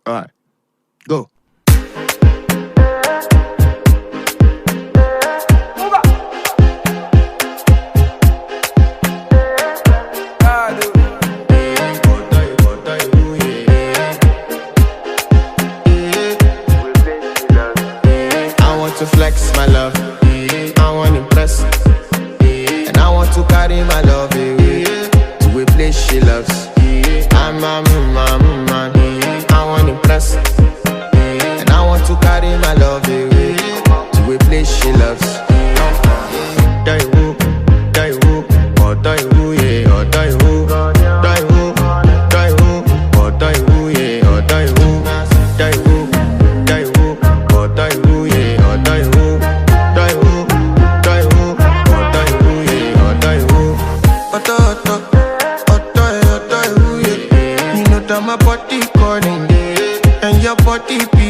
Alright, go. I want to flex my love, I want to impress, and I want to carry my love away to a place she loves. I'm a man, I want to impress, and I want to carry my love away to a place she loves. Die who, oh die who, yeah, oh die who, die who, oh die who, yeah, oh die who, die who, oh die who, yeah, oh die who, oh die who, yeah, oh die who. Oh die who, yeah. You know that my body calling, and your body beat.